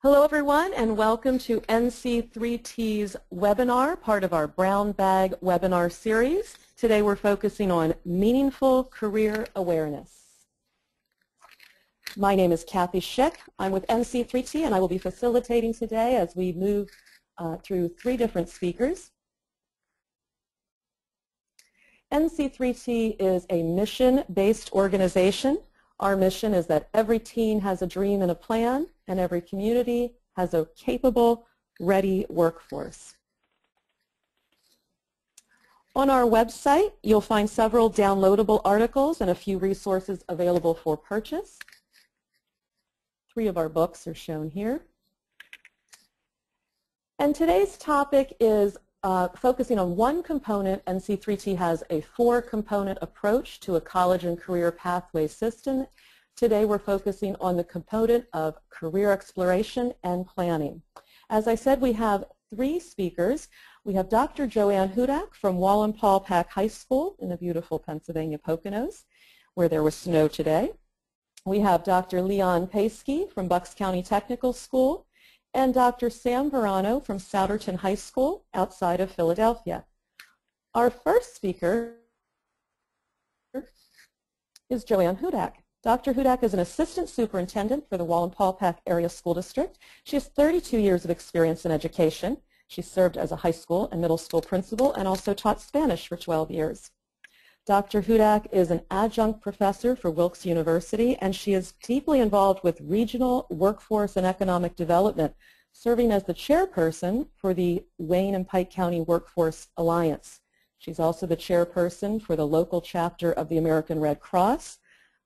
Hello everyone and welcome to NC3T's webinar, part of our Brown Bag webinar series. Today we're focusing on meaningful career awareness. My name is Kathy Schick. I'm with NC3T and I will be facilitating today as we move through three different speakers. NC3T is a mission-based organization. Our mission is that every teen has a dream and a plan, and every community has a capable, ready workforce. On our website, you'll find several downloadable articles and a few resources available for purchase. Three of our books are shown here. And today's topic is focusing on one component. NC3T has a four-component approach to a college and career pathway system. Today we're focusing on the component of career exploration and planning. As I said, we have three speakers. We have Dr. Joanne Hudak from Wallenpaupack High School in the beautiful Pennsylvania Poconos, where there was snow today. We have Dr. Leon Paskey from Bucks County Technical School, and Dr. Sam Verano from Souderton High School outside of Philadelphia. Our first speaker is Joanne Hudak. Dr. Hudak is an assistant superintendent for the Wallenpaupack Area School District. She has 32 years of experience in education. She served as a high school and middle school principal and also taught Spanish for 12 years. Dr. Hudak is an adjunct professor for Wilkes University, and she is deeply involved with regional workforce and economic development, serving as the chairperson for the Wayne and Pike County Workforce Alliance. She's also the chairperson for the local chapter of the American Red Cross,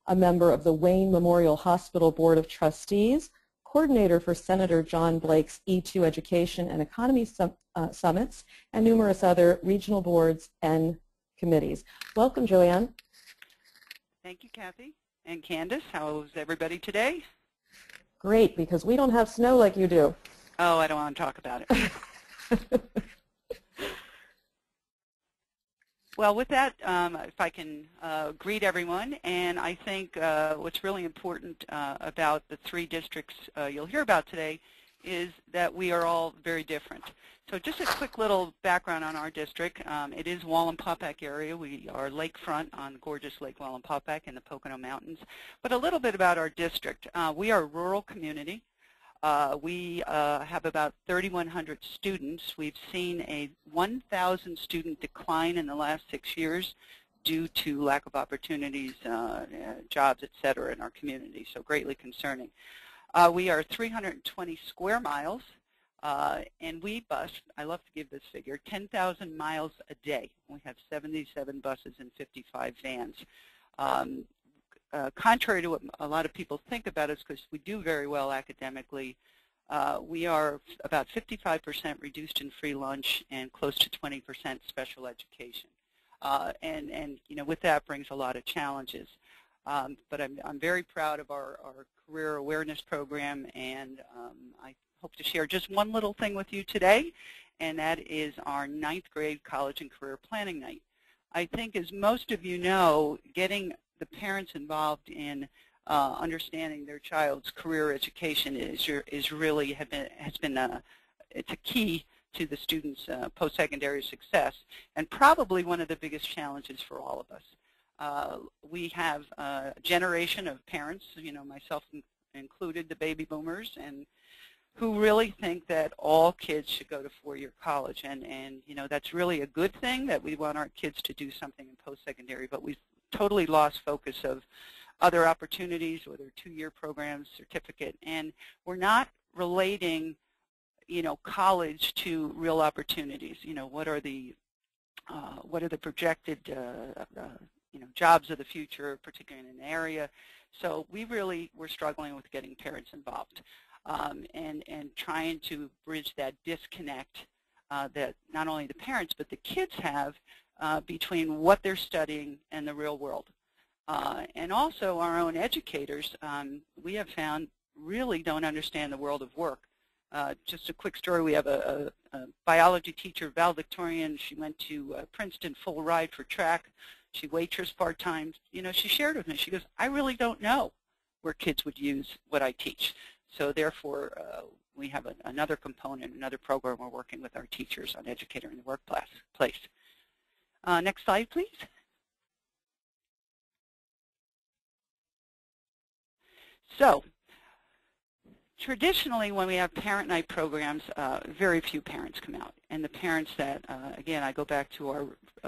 a member of the Wayne Memorial Hospital Board of Trustees, coordinator for Senator John Blake's E2 Education and Economy Summits, and numerous other regional boards and committees. Welcome, Joanne. Thank you, Kathy. And Candace, how's everybody today? Great, because we don't have snow like you do. Oh, I don't want to talk about it. Well, with that, if I can greet everyone, and I think what's really important about the three districts you'll hear about today is that we are all very different. So just a quick little background on our district. It is Wallenpaupack area. We are lakefront on gorgeous Lake Wallenpaupack in the Pocono Mountains. But a little bit about our district. We are a rural community. We have about 3,100 students. We've seen a 1,000 student decline in the last 6 years due to lack of opportunities, jobs, et cetera, in our community, so greatly concerning. We are 320 square miles. And we bus, I love to give this figure, 10,000 miles a day. We have 77 buses and 55 vans. Contrary to what a lot of people think about us, because we do very well academically, we are about 55% reduced in free lunch and close to 20% special education. And you know, with that brings a lot of challenges. But I'm very proud of our career awareness program, and I hope to share just one little thing with you today, and that is our 9th grade college and career planning night. I think, as most of you know, getting the parents involved in understanding their child's career education is really it's a key to the students' post-secondary success, and probably one of the biggest challenges for all of us. We have a generation of parents, you know, myself included, the baby boomers, and who really think that all kids should go to four-year college. And you know, that's really a good thing, that we want our kids to do something in post-secondary, but we've totally lost focus of other opportunities, whether two-year programs, certificate, and we're not relating, you know, college to real opportunities. You know, what are the projected you know, jobs of the future, particularly in an area. So we're struggling with getting parents involved. And trying to bridge that disconnect that not only the parents but the kids have between what they're studying and the real world. And also our own educators, we have found, really don't understand the world of work. Just a quick story, we have a biology teacher, valedictorian. She went to Princeton full ride for track. She waitress part-time. You know, she shared with me, she goes, I really don't know where kids would use what I teach. So therefore, we have another component, another program we're working with our teachers on Educator in the Workplace. Next slide, please. So, traditionally, when we have parent night programs, very few parents come out. And the parents that, again, I go back to our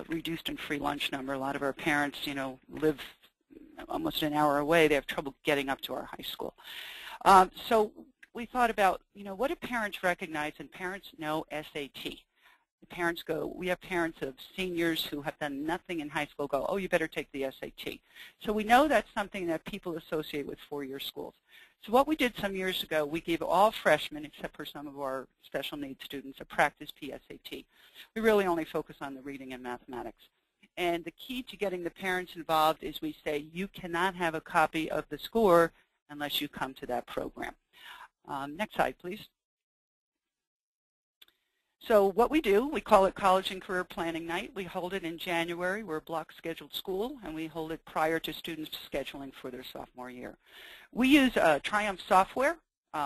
reduced and free lunch number. A lot of our parents, live almost an hour away. They have trouble getting up to our high school. So we thought about, what do parents recognize? And parents know SAT. The parents go, we have parents of seniors who have done nothing in high school go, oh, you better take the SAT. So we know that's something that people associate with four-year schools. So what we did some years ago, we gave all freshmen, except for some of our special needs students, a practice PSAT. We really only focus on the reading and mathematics. And the key to getting the parents involved is we say, you cannot have a copy of the score unless you come to that program. Next slide, please. So what we do, we call it College and Career Planning Night. We hold it in January. We're a block scheduled school, and we hold it prior to students scheduling for their sophomore year. We use Triumph software,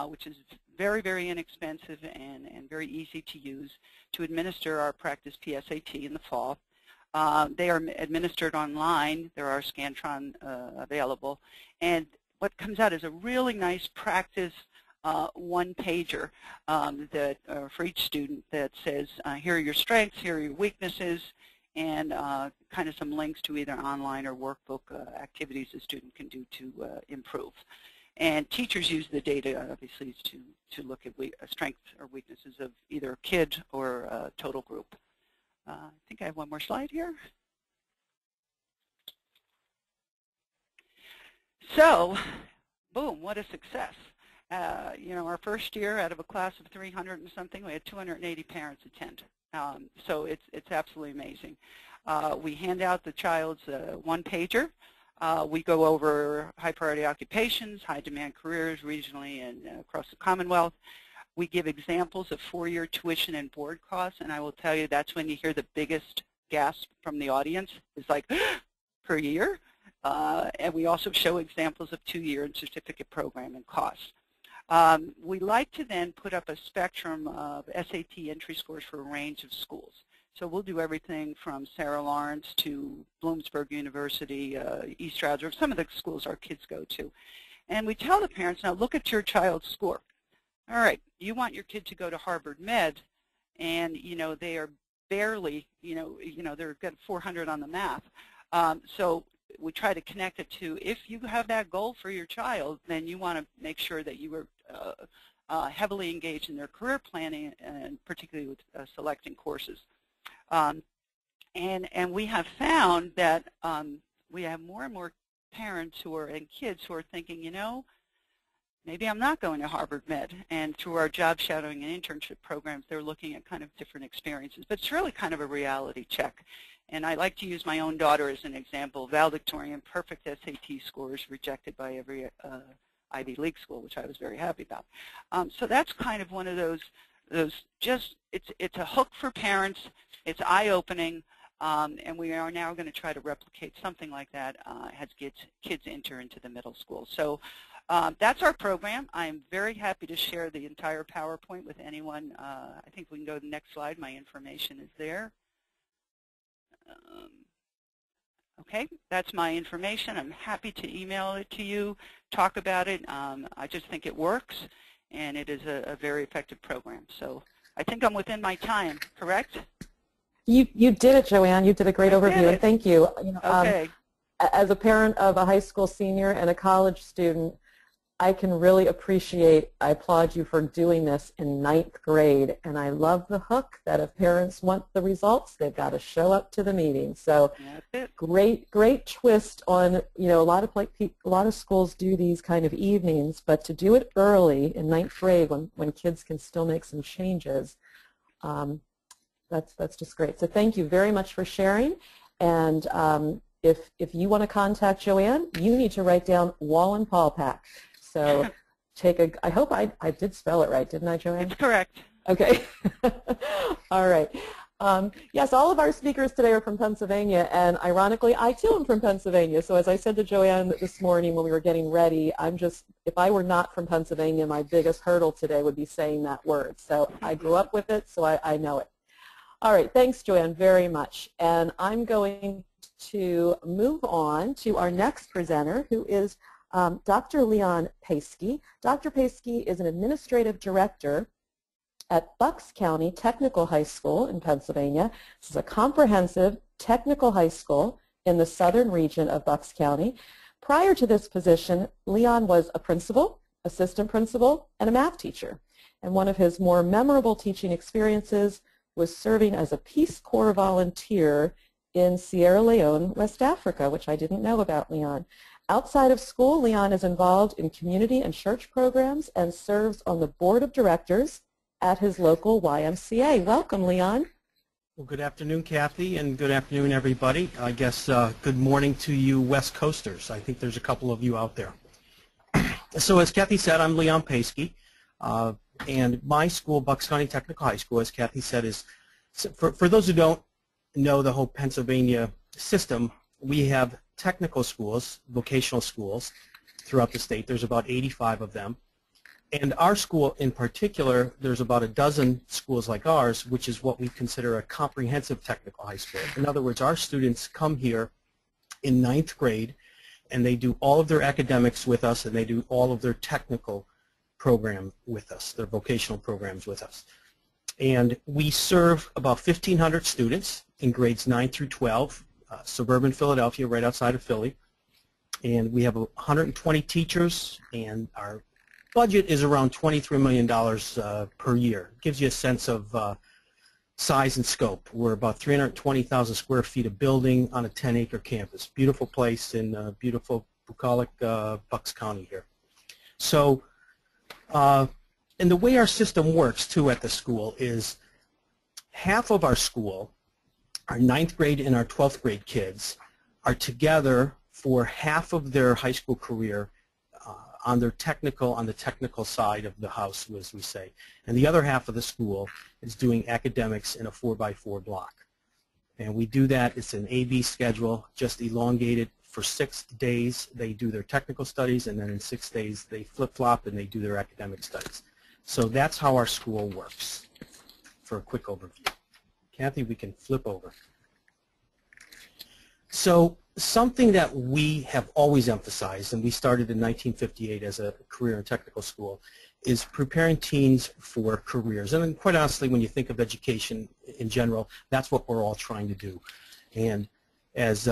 which is very, very inexpensive and very easy to use to administer our practice PSAT in the fall. They are administered online. There are Scantron available. And what comes out is a really nice practice one-pager that for each student that says, here are your strengths, here are your weaknesses, and kind of some links to either online or workbook activities the student can do to improve. And teachers use the data, obviously, to look at strengths or weaknesses of either a kid or a total group. I think I have one more slide here. So, boom, what a success. Our first year, out of a class of 300 and something, we had 280 parents attend. So it's absolutely amazing. We hand out the child's one-pager. We go over high-priority occupations, high-demand careers regionally and across the Commonwealth. We give examples of four-year tuition and board costs, and I will tell you that's when you hear the biggest gasp from the audience. It's like, per year? And we also show examples of two-year and certificate program and costs. We like to then put up a spectrum of SAT entry scores for a range of schools. So we'll do everything from Sarah Lawrence to Bloomsburg University, East Stroudsburg, some of the schools our kids go to. And we tell the parents, now look at your child's score. All right, you want your kid to go to Harvard Med, and they are barely, they're got 400 on the math. So we try to connect it to, if you have that goal for your child, then you want to make sure that you are heavily engaged in their career planning, and particularly with selecting courses. And we have found that we have more and more parents and kids who are thinking, maybe I'm not going to Harvard Med. And through our job shadowing and internship programs, they're looking at kind of different experiences. But it's really kind of a reality check. And I like to use my own daughter as an example. Valedictorian, perfect SAT scores, rejected by every Ivy League school, which I was very happy about. So that's kind of one of those it's a hook for parents. It's eye-opening. And we are now going to try to replicate something like that as kids enter into the middle school. So that's our program. I'm very happy to share the entire PowerPoint with anyone. I think we can go to the next slide. My information is there. Okay, that's my information. I'm happy to email it to you, talk about it. I just think it works, and it is a very effective program. So I think I'm within my time, correct? You did it, Joanne. You did a great overview, and thank you. Okay. As a parent of a high school senior and a college student, I can really I applaud you for doing this in 9th grade, and I love the hook that if parents want the results, they've got to show up to the meeting. So great twist on, a lot of schools do these kind of evenings, but to do it early in 9th grade when kids can still make some changes, that's just great. So thank you very much for sharing. And if you want to contact Joanne, you need to write down Wallenpaupack. So I hope I did spell it right, didn't I, Joanne? It's correct. Okay. All right. Yes, all of our speakers today are from Pennsylvania, and ironically, I too am from Pennsylvania. So as I said to Joanne this morning when we were getting ready, if I were not from Pennsylvania, my biggest hurdle today would be saying that word. So I grew up with it, so I know it. All right, thanks, Joanne, very much. And I'm going to move on to our next presenter, who is Dr. Leon Paskey. Dr. Paskey is an administrative director at Bucks County Technical High School in Pennsylvania. This is a comprehensive technical high school in the southern region of Bucks County. Prior to this position, Leon was a principal, assistant principal, and a math teacher. And one of his more memorable teaching experiences was serving as a Peace Corps volunteer in Sierra Leone, West Africa, which I didn't know about Leon. Outside of school, Leon is involved in community and church programs and serves on the board of directors at his local YMCA. Welcome, Leon. Well, good afternoon, Kathy, and good afternoon, everybody. I guess good morning to you West Coasters. I think there's a couple of you out there. So as Kathy said, I'm Leon Paskey, and my school, Bucks County Technical High School, as Kathy said, is, for those who don't know the whole Pennsylvania system, we have technical schools, vocational schools throughout the state. There's about 85 of them. And our school in particular, there's about a dozen schools like ours, which is what we consider a comprehensive technical high school. In other words, our students come here in 9th grade, and they do all of their academics with us, and they do all of their technical program with us, their vocational programs with us. And we serve about 1,500 students in grades 9 through 12, suburban Philadelphia, right outside of Philly. And we have 120 teachers, and our budget is around $23 million per year. It gives you a sense of size and scope. We're about 320,000 square feet of building on a 10-acre campus. Beautiful place in beautiful bucolic Bucks County here. So, and the way our system works, too, at the school is half of our school, our 9th grade and our 12th grade kids, are together for half of their high school career on the technical side of the house, as we say. And the other half of the school is doing academics in a 4x4 block. And we do that, it's an A-B schedule, just elongated. For 6 days they do their technical studies, and then in 6 days they flip-flop and they do their academic studies. So that's how our school works, for a quick overview. Kathy, we can flip over. So something that we have always emphasized, and we started in 1958 as a career and technical school, is preparing teens for careers. And then quite honestly, when you think of education in general, that's what we're all trying to do. And as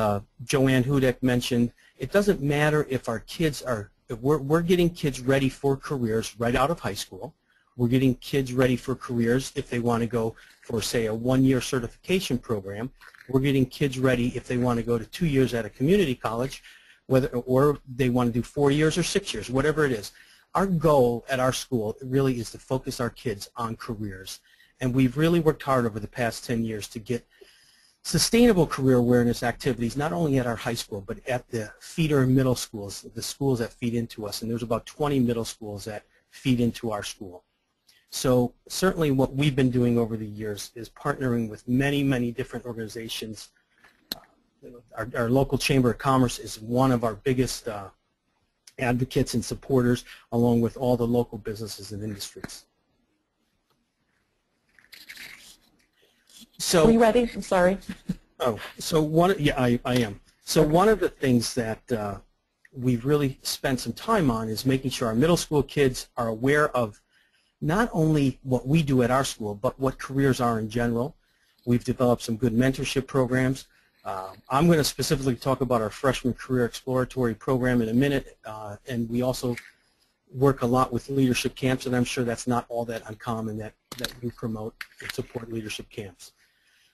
Joanne Hudak mentioned, it doesn't matter if our kids are, we're getting kids ready for careers right out of high school. We're getting kids ready for careers if they want to go for, say, a 1-year certification program. We're getting kids ready if they want to go to 2 years at a community college, or they want to do 4 years or 6 years, whatever it is. Our goal at our school really is to focus our kids on careers. And we've really worked hard over the past 10 years to get sustainable career awareness activities, not only at our high school, but at the feeder middle schools, the schools that feed into us. And there's about 20 middle schools that feed into our school. So certainly what we've been doing over the years is partnering with many, many different organizations. Our local Chamber of Commerce is one of our biggest advocates and supporters, along with all the local businesses and industries. So, are you ready? I'm sorry. Oh, so I am. So one of the things that we've really spent some time on is making sure our middle school kids are aware of not only what we do at our school, but what careers are in general. We've developed some good mentorship programs. I'm going to specifically talk about our freshman career exploratory program in a minute, and we also work a lot with leadership camps, and I'm sure that's not all that uncommon that we promote and support leadership camps.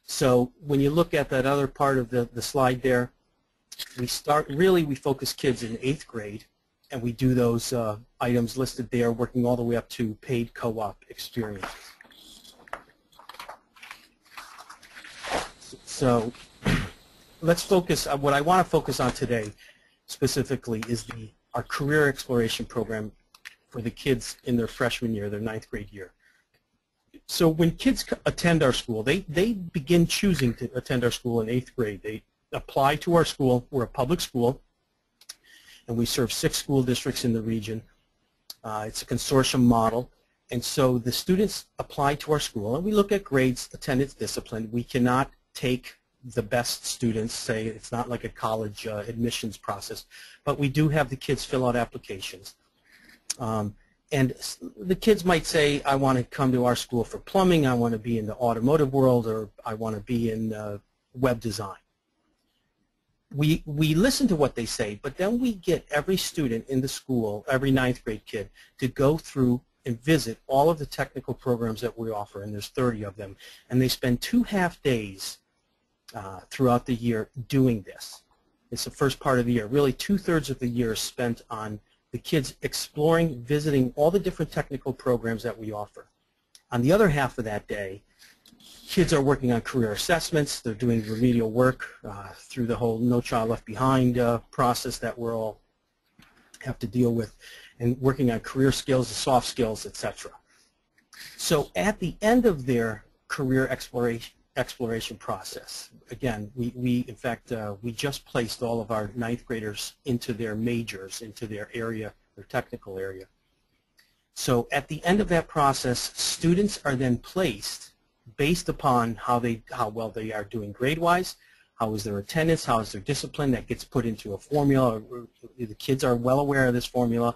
So when you look at that other part of the slide there, we focus kids in 8th grade, and we do those items listed there, working all the way up to paid co-op experiences. So let's focus, what I want to focus on today specifically is our career exploration program for the kids in their freshman year, their 9th grade year. So when kids attend our school, they begin choosing to attend our school in 8th grade. They apply to our school. We're a public school, and we serve 6 school districts in the region. It's a consortium model, and so the students apply to our school, and we look at grades, attendance, discipline. We cannot take the best students, say it's not like a college admissions process, but we do have the kids fill out applications. And the kids might say, I want to come to our school for plumbing, I want to be in the automotive world, or I want to be in web design. We listen to what they say, but then we get every student in the school, every 9th grade kid, to go through and visit all of the technical programs that we offer, and there's 30 of them. And they spend 2 half days throughout the year doing this. It's the first part of the year. Really, 2/3 of the year is spent on the kids exploring, visiting all the different technical programs that we offer. On the other half of that day, kids are working on career assessments. They're doing remedial work through the whole No Child Left Behind process that we all have to deal with, and working on career skills, the soft skills, etc. So at the end of their career exploration process, again, we in fact, we just placed all of our 9th graders into their majors, into their area, their technical area. So at the end of that process, students are then placed based upon how well they are doing grade-wise, how is their attendance, how is their discipline. That gets put into a formula. The kids are well aware of this formula,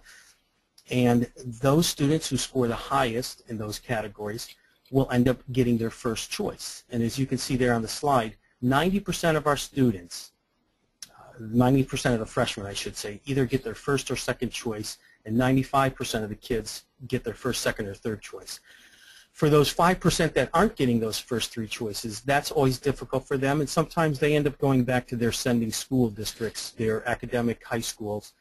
and those students who score the highest in those categories will end up getting their first choice. And as you can see there on the slide, 90% of our students, 90% of the freshmen, I should say, either get their first or second choice, and 95% of the kids get their first, second, or third choice. For those 5% that aren't getting those first 3 choices, that's always difficult for them, and sometimes they end up going back to their sending school districts, their academic high schools,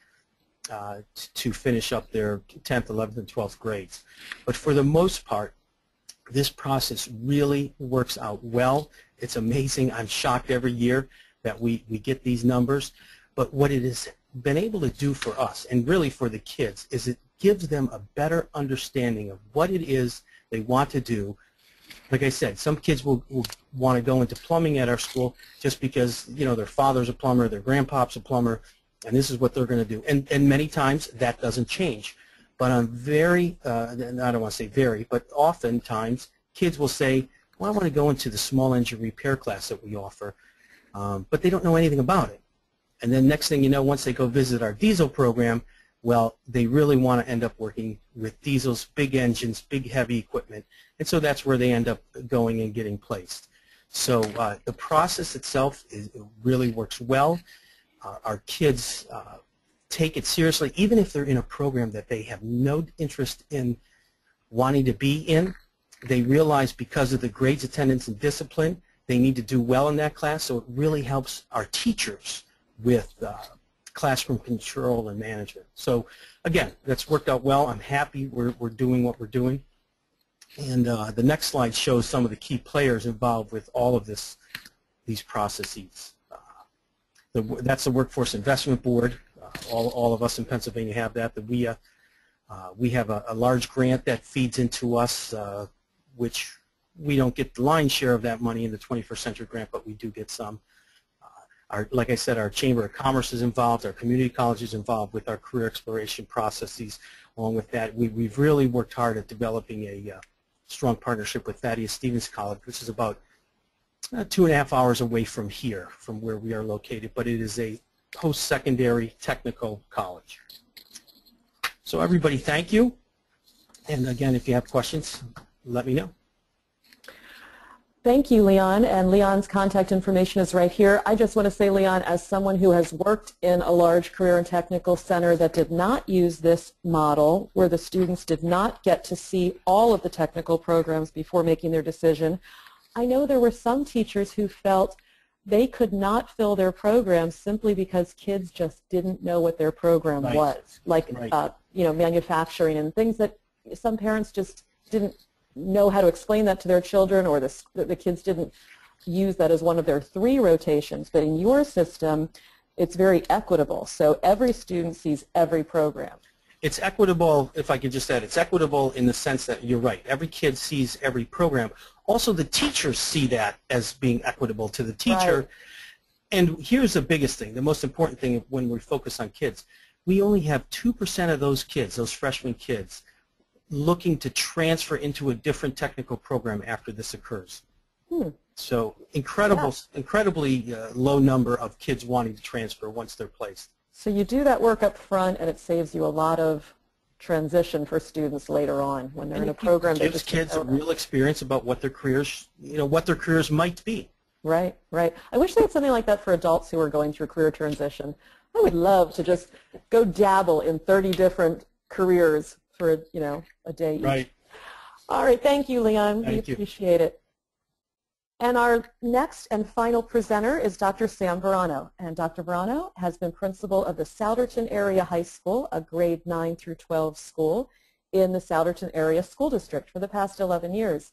to finish up their 10th, 11th, and 12th grades. But for the most part, this process really works out well. It's amazing. I'm shocked every year that we get these numbers. But what it has been able to do for us, and really for the kids, is it gives them a better understanding of what it is they want to do. Like I said, some kids will want to go into plumbing at our school just because, you know, their father's a plumber, their grandpa's a plumber, and this is what they're going to do. And many times that doesn't change. But on I don't want to say very, but oftentimes kids will say, well, I want to go into the small engine repair class that we offer, but they don't know anything about it. And then next thing you know, once they go visit our diesel program, well, they really want to end up working with diesels, big engines, big heavy equipment, and so that's where they end up going and getting placed. So the process itself really works well. Our kids take it seriously, even if they're in a program that they have no interest in wanting to be in. They realize because of the grades, attendance, and discipline, they need to do well in that class, so it really helps our teachers with classroom control and management. So again, that's worked out well. I'm happy we're doing what we're doing. And the next slide shows some of the key players involved with all of these processes. That's the Workforce Investment Board. All of us in Pennsylvania have that. We have a large grant that feeds into us, which we don't get the lion's share of that money in the 21st Century Grant, but we do get some. Like I said, our Chamber of Commerce is involved, our community college is involved with our career exploration processes. Along with that, we've really worked hard at developing a strong partnership with Thaddeus Stevens College, which is about 2.5 hours away from here, from where we are located, but it is a post-secondary technical college. So everybody, thank you. And again, if you have questions, let me know. Thank you, Leon, and Leon's contact information is right here. I just want to say, Leon, as someone who has worked in a large career and technical center that did not use this model, where the students did not get to see all of the technical programs before making their decision, I know there were some teachers who felt they could not fill their programs simply because kids just didn't know what their program was, like you know, manufacturing and things that some parents just didn't know how to explain that to their children, or the kids didn't use that as one of their 3 rotations. But in your system, it's very equitable, so every student sees every program. It's equitable, if I could just add, it's equitable in the sense that you're right. Every kid sees every program. Also, the teachers see that as being equitable to the teacher. Right. And here's the biggest thing, the most important thing when we focus on kids. We only have 2% of those kids, those freshman kids, looking to transfer into a different technical program after this occurs. So incredibly low number of kids wanting to transfer once they're placed. So you do that work up front, and it saves you a lot of transition for students later on when they're in a program. It gives kids a real experience about what their careers, what their careers might be. Right, right. I wish they had something like that for adults who are going through career transition. I would love to just go dabble in 30 different careers for a day each. Right. All right, thank you, Leon. Thank you. Appreciate it. And our next and final presenter is Dr. Sam Verano. And Dr. Verano has been principal of the Souderton Area High School, a grade 9 through 12 school in the Souderton Area School District for the past 11 years.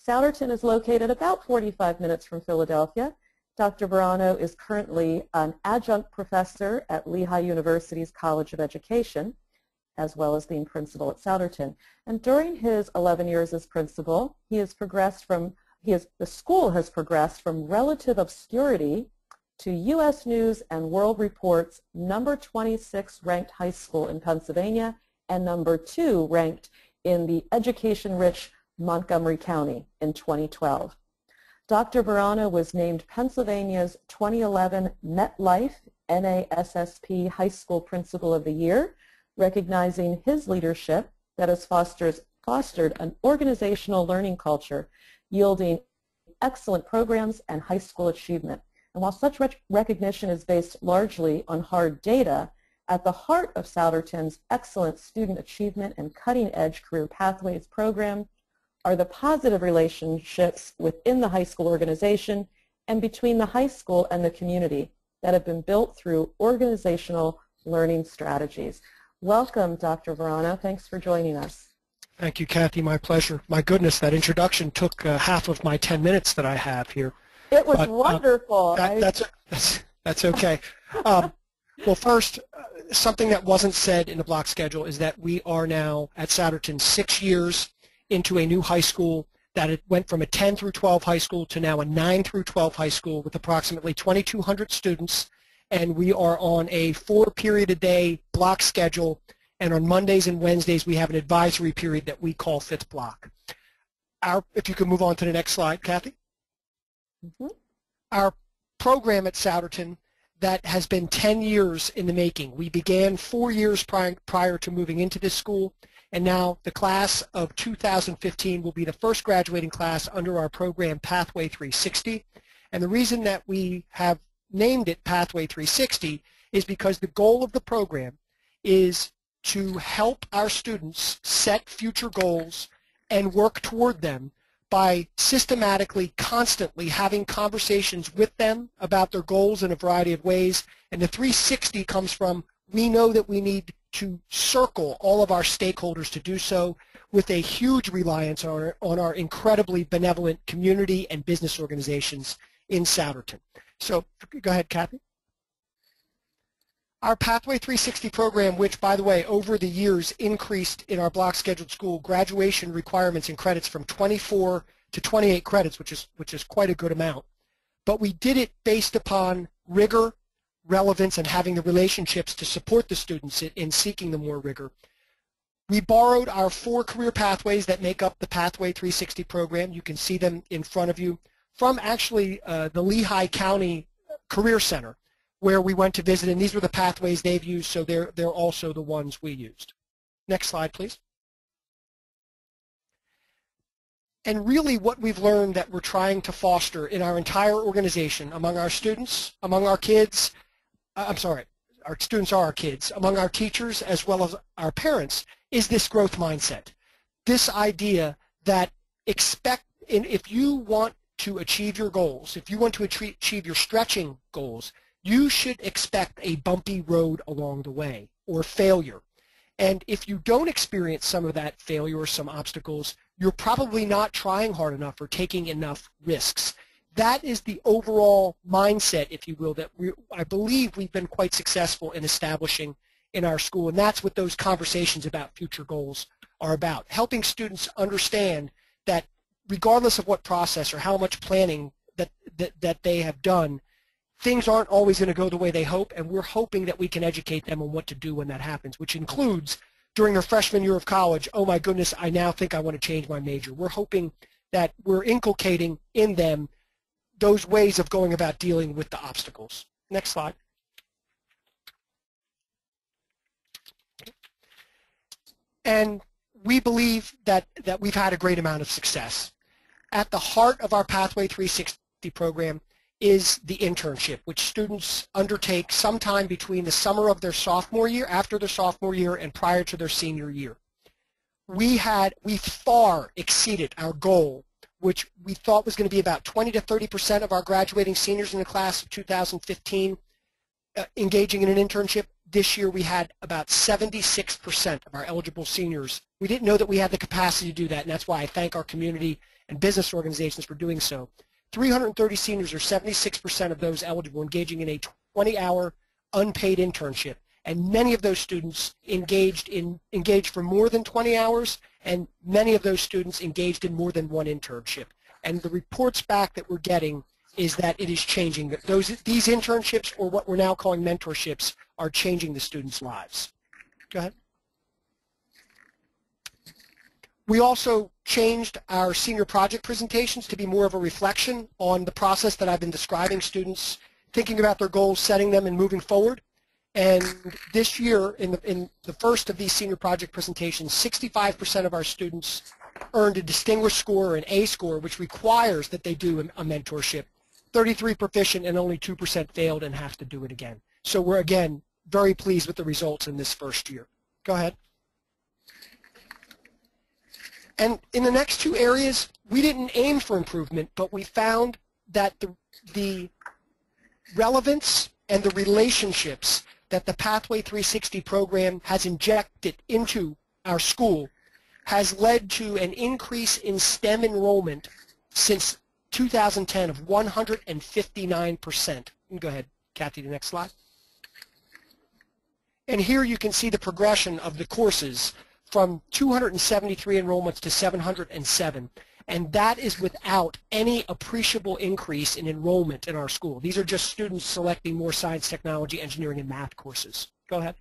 Souderton is located about 45 minutes from Philadelphia. Dr. Verano is currently an adjunct professor at Lehigh University's College of Education, as well as being principal at Souderton. And during his 11 years as principal, the school has progressed from relative obscurity to U.S. News and World Report's number 26 ranked high school in Pennsylvania and number 2 ranked in the education-rich Montgomery County in 2012. Dr. Verano was named Pennsylvania's 2011 MetLife NASSP High School Principal of the Year, recognizing his leadership that has fostered an organizational learning culture yielding excellent programs and high school achievement. And while such recognition is based largely on hard data, at the heart of Souderton's excellent student achievement and cutting-edge career pathways program are the positive relationships within the high school organization and between the high school and the community that have been built through organizational learning strategies. Welcome, Dr. Verano. Thanks for joining us. Thank you, Kathy. My pleasure. My goodness, that introduction took half of my 10 minutes that I have here. It was wonderful. That's okay. Well, first, something that wasn't said in the block schedule is that we are now at Souderton 6 years into a new high school, that it went from a 10 through 12 high school to now a 9 through 12 high school with approximately 2,200 students, and we are on a 4-period-a-day block schedule. And on Mondays and Wednesdays, we have an advisory period that we call fifth block. If you could move on to the next slide, Kathy. Our program at Souderton that has been 10 years in the making. We began 4 years prior to moving into this school, and now the class of 2015 will be the first graduating class under our program Pathway 360. And the reason that we have named it Pathway 360 is because the goal of the program is to help our students set future goals and work toward them by systematically, constantly having conversations with them about their goals in a variety of ways. And the 360 comes from, we know that we need to circle all of our stakeholders to do so, with a huge reliance on our incredibly benevolent community and business organizations in Souderton. So go ahead, Kathy. Our Pathway 360 program, which, by the way, over the years increased in our block scheduled school graduation requirements and credits from 24 to 28 credits, which is quite a good amount. But we did it based upon rigor, relevance, and having the relationships to support the students in seeking the more rigor. We borrowed our 4 career pathways that make up the Pathway 360 program. You can see them in front of you from actually the Lehigh County Career Center, where we went to visit, and these were the pathways they've used, so they're also the ones we used. Next slide, please. And really what we've learned that we're trying to foster in our entire organization, among our students, among our kids, our students are our kids, among our teachers as well as our parents, is this growth mindset. This idea that if you want to achieve your goals, if you want to achieve your stretching goals, you should expect a bumpy road along the way, or failure. And if you don't experience some of that failure or some obstacles, you're probably not trying hard enough or taking enough risks. That is the overall mindset, if you will, that I believe we've been quite successful in establishing in our school, and that's what those conversations about future goals are about, helping students understand that regardless of what process or how much planning that they have done, things aren't always going to go the way they hope, and we're hoping that we can educate them on what to do when that happens, which includes during their freshman year of college, oh my goodness, I now think I want to change my major. We're hoping that we're inculcating in them those ways of going about dealing with the obstacles. Next slide. And we believe that we've had a great amount of success. At the heart of our Pathway 360 program is the internship, which students undertake sometime between the summer of their sophomore year, after their sophomore year, and prior to their senior year. We far exceeded our goal, which we thought was going to be about 20 to 30% of our graduating seniors in the class of 2015 engaging in an internship. This year we had about 76% of our eligible seniors. We didn't know that we had the capacity to do that, and that's why I thank our community and business organizations for doing so. 330 seniors, or 76% of those eligible, engaging in a 20-hour unpaid internship. And many of those students engaged for more than 20 hours, and many of those students engaged in more than one internship. And the reports back that we're getting is that it is changing. These internships, or what we're now calling mentorships, are changing the students' lives. Go ahead. We also changed our senior project presentations to be more of a reflection on the process that I've been describing, students thinking about their goals, setting them, and moving forward. And this year, in the first of these senior project presentations, 65% of our students earned a distinguished score or an A score, which requires that they do a mentorship. 33 proficient, and only 2% failed and have to do it again. So we're, again, very pleased with the results in this first year. Go ahead. And in the next two areas, we didn't aim for improvement, but we found that the relevance and the relationships that the Pathway 360 program has injected into our school has led to an increase in STEM enrollment since 2010 of 159%. Go ahead, Kathy, the next slide. And here you can see the progression of the courses from 273 enrollments to 707, and that is without any appreciable increase in enrollment in our school. These are just students selecting more science, technology, engineering, and math courses. Go ahead.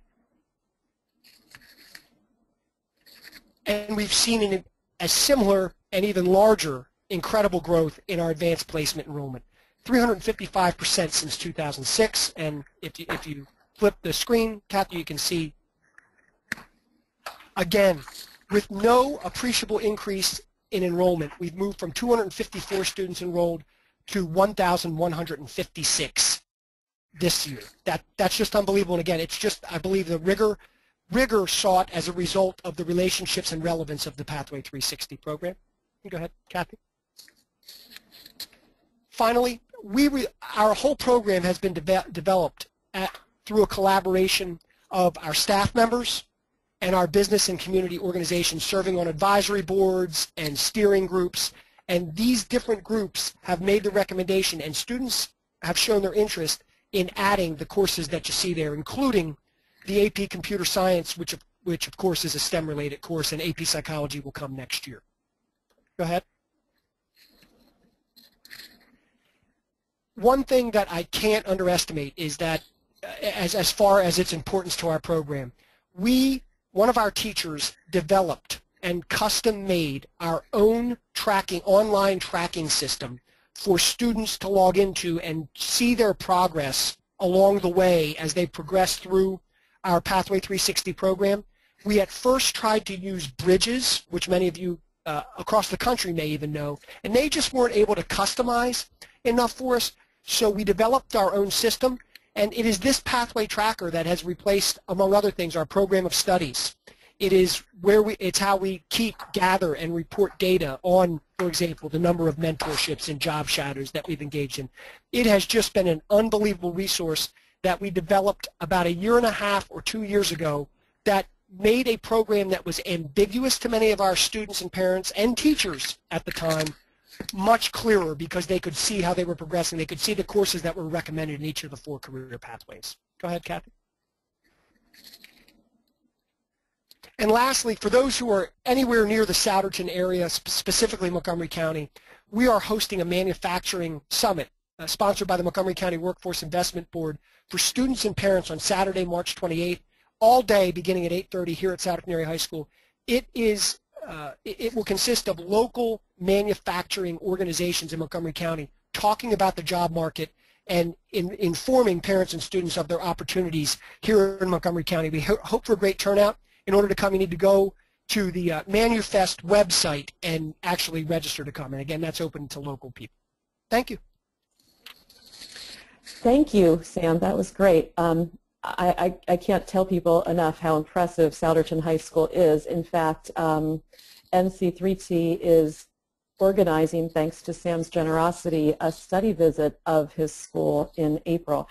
And we've seen a similar and even larger incredible growth in our advanced placement enrollment, 355% since 2006, and if you flip the screen, Kathy, you can see, again, with no appreciable increase in enrollment, we've moved from 254 students enrolled to 1,156 this year. That's just unbelievable. And again, it's just, I believe, the rigor sought as a result of the relationships and relevance of the Pathway 360 program. Go ahead, Kathy. Finally, our whole program has been developed through a collaboration of our staff members and our business and community organizations serving on advisory boards and steering groups. And these different groups have made the recommendation, and students have shown their interest in adding the courses that you see there, including the AP Computer Science, which of course is a STEM-related course, and AP Psychology will come next year. Go ahead. One thing that I can't underestimate is that as far as its importance to our program, one of our teachers developed and custom-made our own online tracking system for students to log into and see their progress along the way as they progress through our Pathway 360 program. We at first tried to use Bridges, which many of you across the country may even know, and they just weren't able to customize enough for us, so we developed our own system. And it is this pathway tracker that has replaced, among other things, our program of studies. It's how we gather, and report data on, for example, the number of mentorships and job shadows that we've engaged in. It has just been an unbelievable resource that we developed about a year and a half or 2 years ago that made a program that was ambiguous to many of our students and parents and teachers at the time much clearer, because they could see how they were progressing. They could see the courses that were recommended in each of the 4 career pathways. Go ahead, Kathy. And lastly, for those who are anywhere near the Souderton area, specifically Montgomery County, we are hosting a manufacturing summit sponsored by the Montgomery County Workforce Investment Board for students and parents on Saturday, March 28th, all day beginning at 8:30 here at Souderton Area High School. It will consist of local manufacturing organizations in Montgomery County talking about the job market and informing parents and students of their opportunities here in Montgomery County. We hope for a great turnout. In order to come, you need to go to the Manufest website and actually register to come. And again, that's open to local people. Thank you. Thank you, Sam. That was great. I can't tell people enough how impressive Souderton High School is. In fact, NC3T is organizing, thanks to Sam's generosity, a study visit of his school in April.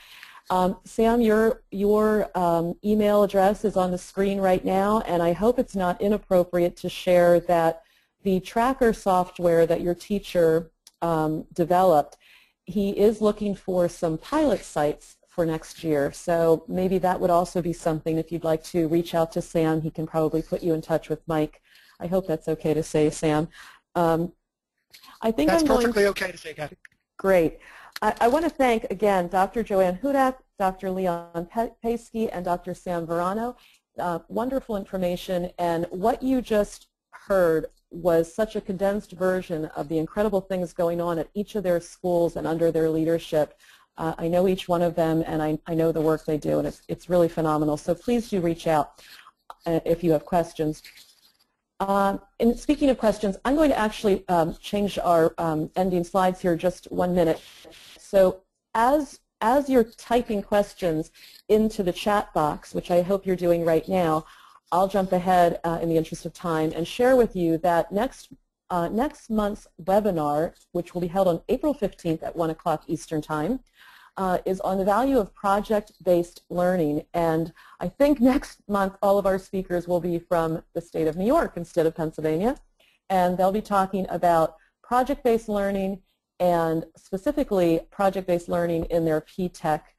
Sam, your email address is on the screen right now, and I hope it's not inappropriate to share that the tracker software that your teacher developed, he is looking for some pilot sites for next year. So maybe that would also be something. If you'd like to reach out to Sam, he can probably put you in touch with Mike. I hope that's okay to say, Sam. I think that's I'm perfectly okay to say, Kathy. Great. I want to thank, again, Dr. Joanne Hudak, Dr. Leon Paskey, and Dr. Sam Verano. Wonderful information, and what you just heard was such a condensed version of the incredible things going on at each of their schools and under their leadership. I know each one of them, and I know the work they do, and it's really phenomenal. So please do reach out if you have questions. And speaking of questions, I'm going to actually change our ending slides here just 1 minute. So as you're typing questions into the chat box, which I hope you're doing right now, I'll jump ahead in the interest of time and share with you that next month's webinar, which will be held on April 15th at 1 o'clock Eastern Time, is on the value of project-based learning. And I think next month all of our speakers will be from the state of New York instead of Pennsylvania. And they'll be talking about project-based learning and specifically project-based learning in their P-Tech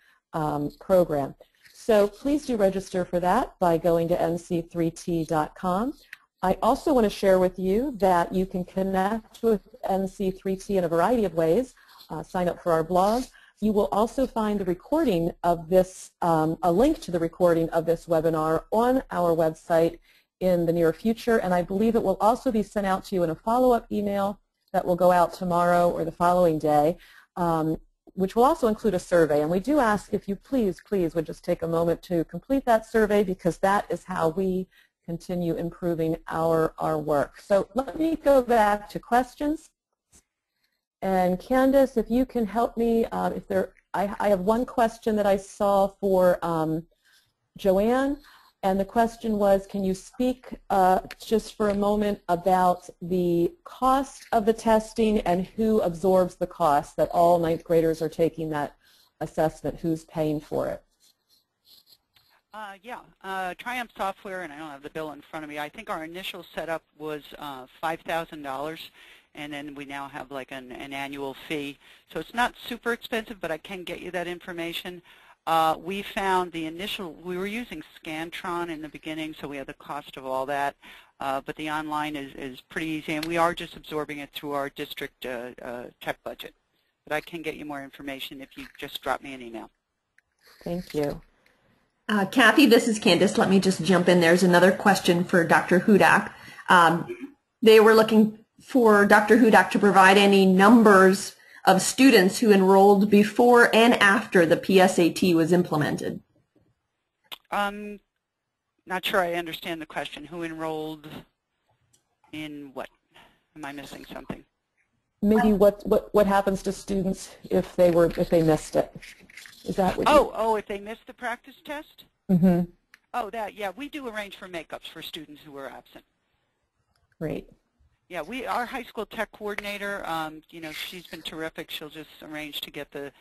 program. So please do register for that by going to nc3t.com. I also want to share with you that you can connect with NC3T in a variety of ways. Sign up for our blog. You will also find the recording of this, a link to the recording of this webinar on our website in the near future, and I believe it will also be sent out to you in a follow-up email that will go out tomorrow or the following day, which will also include a survey. And we do ask if you please would just take a moment to complete that survey, because that is how we continue improving our work. So let me go back to questions. And Candace, if you can help me, I have one question that I saw for Joanne, and the question was, can you speak just for a moment about the cost of the testing and who absorbs the cost, that all ninth graders are taking that assessment, who's paying for it? Triumph Software, and I don't have the bill in front of me, I think our initial setup was $5,000. And then we now have like an annual fee. So it's not super expensive, but I can get you that information. We found we were using Scantron in the beginning, so we had the cost of all that. But the online is pretty easy, and we are just absorbing it through our district tech budget. But I can get you more information if you just drop me an email. Thank you. Kathy, this is Candace. Let me just jump in. There's another question for Dr. Hudak. They were looking for Dr. Hudak to provide any numbers of students who enrolled before and after the PSAT was implemented. Not sure I understand the question. Who enrolled in what? Am I missing something? Maybe what happens to students if they missed it? Is that what if they missed the practice test? Mm-hmm. Oh, yeah, we do arrange for makeups for students who are absent. Great. Yeah, our high school tech coordinator, she's been terrific. She'll just arrange to get the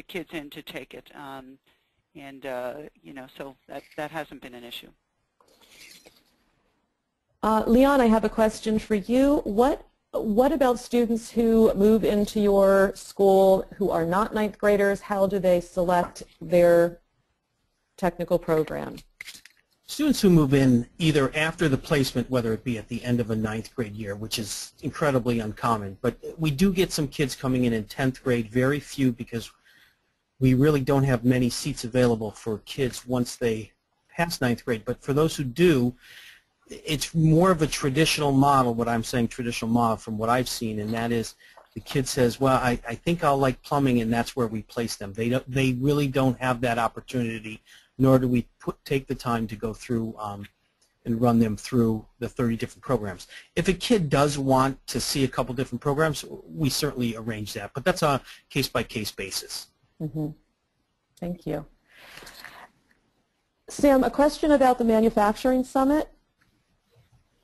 kids in to take it, so that hasn't been an issue. Leon, I have a question for you. What about students who move into your school who are not ninth graders? How do they select their technical program? students who move in either after the placement, whether it be at the end of a 9th grade year, which is incredibly uncommon, but we do get some kids coming in 10th grade, very few, because we really don't have many seats available for kids once they pass 9th grade. But for those who do, it's more of a traditional model, what I'm saying traditional model from what I've seen, and that is the kid says, well, I think I'll like plumbing, and that's where we place them. They really don't have that opportunity, nor do we take the time to go through and run them through the 30 different programs. If a kid does want to see a couple different programs, we certainly arrange that, but that's a case-by-case basis. Mm-hmm. Thank you. Sam, a question about the Manufacturing Summit.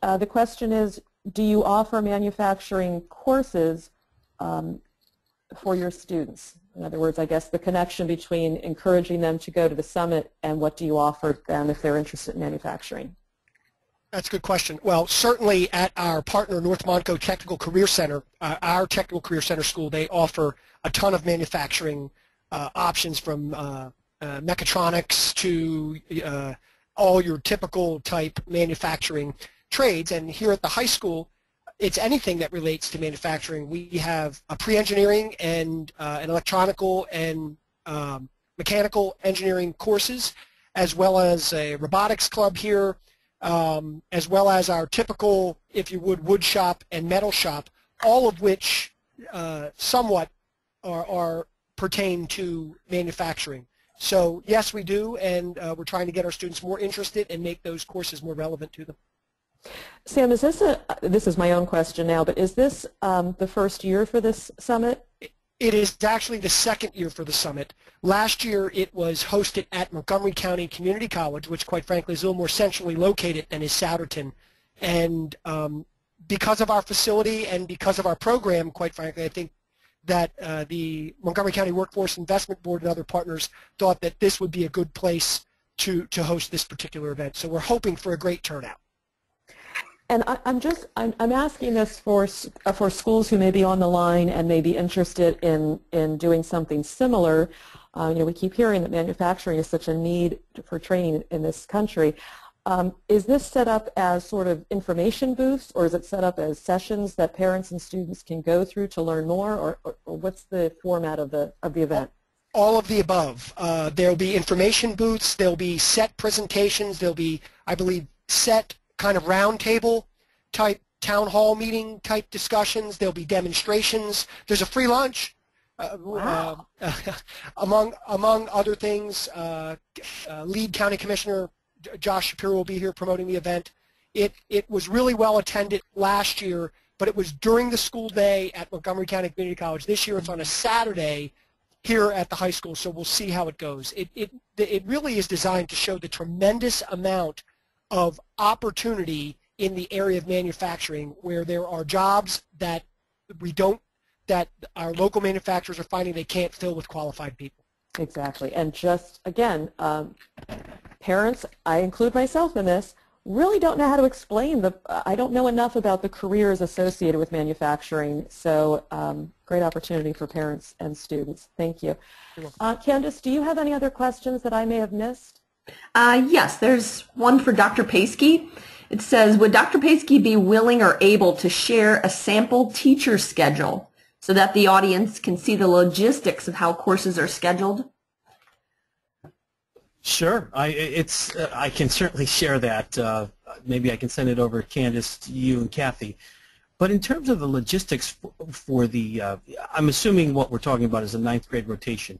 The question is, do you offer manufacturing courses for your students? In other words, I guess the connection between encouraging them to go to the summit and what do you offer them if they're interested in manufacturing? That's a good question. Well, certainly at our partner, North Montco Technical Career Center, our Technical Career Center school, they offer a ton of manufacturing options, from mechatronics to all your typical type manufacturing trades. And here at the high school, it's anything that relates to manufacturing. We have a pre-engineering and an electronical and mechanical engineering courses, as well as a robotics club here, as well as our typical, if you would, wood shop and metal shop, all of which somewhat are pertain to manufacturing. So yes, we do, and we're trying to get our students more interested and make those courses more relevant to them. Sam, is this is my own question now, but is this the first year for this summit? It is actually the second year for the summit. Last year it was hosted at Montgomery County Community College, which quite frankly is a little more centrally located than is Souderton. And because of our facility and because of our program, quite frankly, I think that the Montgomery County Workforce Investment Board and other partners thought that this would be a good place to host this particular event. So we're hoping for a great turnout. And I'm asking this for schools who may be on the line and may be interested in doing something similar. We keep hearing that manufacturing is such a need for training in this country. Is this set up as sort of information booths, or is it set up as sessions that parents and students can go through to learn more, or what's the format of the event? All of the above. There'll be information booths. There'll be set presentations. There'll be, I believe, set kind of roundtable type town hall meeting type discussions. There'll be demonstrations. There's a free lunch. Wow. Among other things, lead county commissioner Josh Shapiro will be here promoting the event. It was really well attended last year, but it was during the school day at Montgomery County Community College. This year it's on a Saturday here at the high school, so we'll see how it goes. It really is designed to show the tremendous amount of opportunity in the area of manufacturing, where there are jobs that our local manufacturers are finding they can't fill with qualified people. Exactly. And just, again, parents, I include myself in this, really don't know how to explain I don't know enough about the careers associated with manufacturing, so great opportunity for parents and students. Thank you. Candace, do you have any other questions that I may have missed? Yes, there's one for Dr. Paskey. It says, would Dr. Paskey be willing or able to share a sample teacher schedule so that the audience can see the logistics of how courses are scheduled? Sure. I can certainly share that. Maybe I can send it over, Candace, to you and Kathy. But in terms of the logistics for the, I'm assuming what we're talking about is a 9th grade rotation.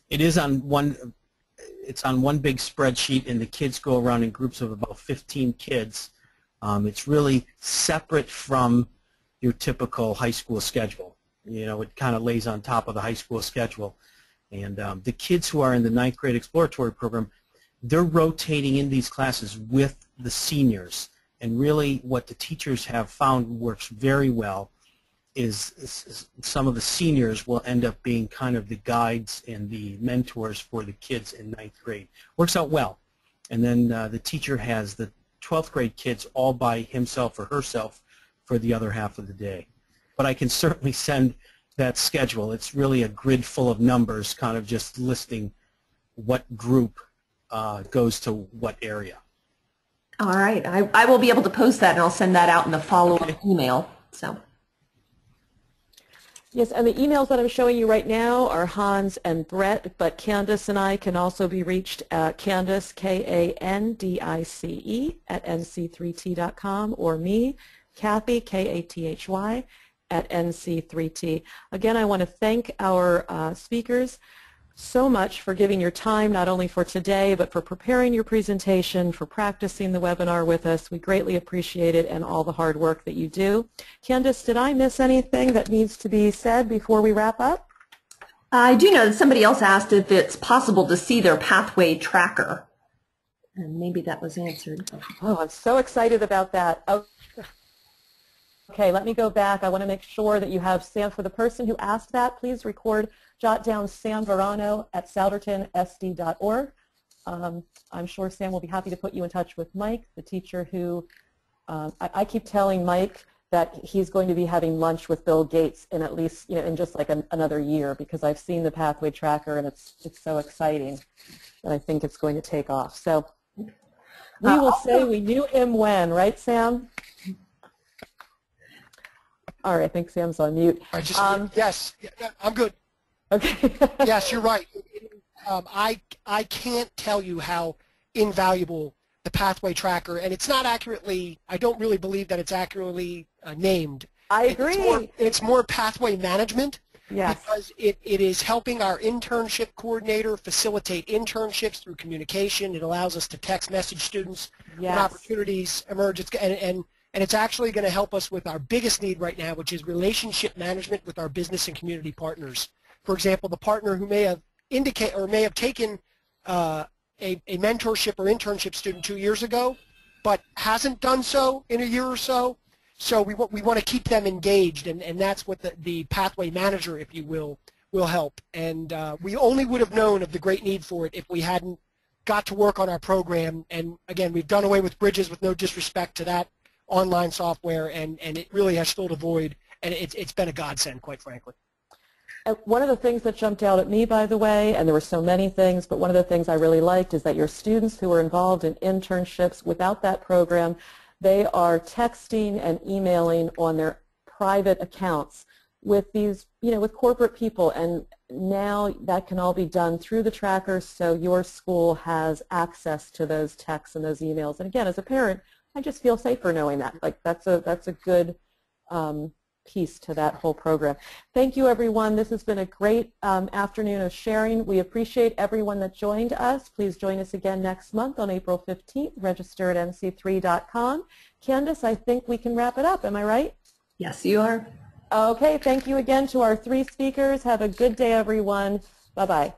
It is on one. It's on one big spreadsheet, and the kids go around in groups of about 15 kids. It's really separate from your typical high school schedule. It kind of lays on top of the high school schedule. And the kids who are in the 9th grade exploratory program, they're rotating in these classes with the seniors. And really what the teachers have found works very well is some of the seniors will end up being kind of the guides and the mentors for the kids in 9th grade. Works out well. And then the teacher has the 12th grade kids all by himself or herself for the other half of the day. But I can certainly send that schedule. It's really a grid full of numbers, kind of just listing what group goes to what area. All right. I will be able to post that, and I'll send that out in the follow-up email. So. Yes, and the emails that I'm showing you right now are Hans and Brett, but Candace and I can also be reached at Candice, K-A-N-D-I-C-E, at NC3T.com, or me, Kathy, K-A-T-H-Y, at NC3T. Again, I want to thank our speakers so much for giving your time, not only for today, but for preparing your presentation, for practicing the webinar with us. We greatly appreciate it and all the hard work that you do. Candace, did I miss anything that needs to be said before we wrap up? I do know that somebody else asked if it's possible to see their pathway tracker. And maybe that was answered. Oh, I'm so excited about that. Okay, let me go back. I want to make sure that you have Sam. For the person who asked that, please jot down Sam Verano at soudertonsd.org. I'm sure Sam will be happy to put you in touch with Mike, the teacher who, I keep telling Mike that he's going to be having lunch with Bill Gates in at least, in just like another year, because I've seen the pathway tracker and it's so exciting that I think it's going to take off. So we will say we knew him when, right, Sam? All right, I think Sam's on mute. Yes, I'm good. Okay. Yes, you're right. I can't tell you how invaluable the pathway tracker, and it's not accurately, I don't really believe that it's accurately named. I agree. It's more pathway management. Yes. Because it is helping our internship coordinator facilitate internships through communication. It allows us to text message students when opportunities emerge. And it's actually going to help us with our biggest need right now, which is relationship management with our business and community partners. For example, the partner who may have taken a mentorship or internship student 2 years ago, but hasn't done so in a year or so. So we want to keep them engaged, and that's what the pathway manager, if you will help. And we only would have known of the great need for it if we hadn't got to work on our program. And again, we've done away with Bridges, with no disrespect to that online software, and it really has filled a void, and it's been a godsend, quite frankly. One of the things that jumped out at me, by the way, and there were so many things, but one of the things I really liked is that your students who were involved in internships without that program, they are texting and emailing on their private accounts with these, with corporate people, and now that can all be done through the tracker, so your school has access to those texts and those emails. And again, as a parent, I just feel safer knowing that. Like that's a good piece to that whole program. Thank you, everyone. This has been a great afternoon of sharing. We appreciate everyone that joined us. Please join us again next month on April 15th. Register at nc3.com. Candace, I think we can wrap it up. Am I right? Yes, you are. Okay. Thank you again to our three speakers. Have a good day, everyone. Bye-bye.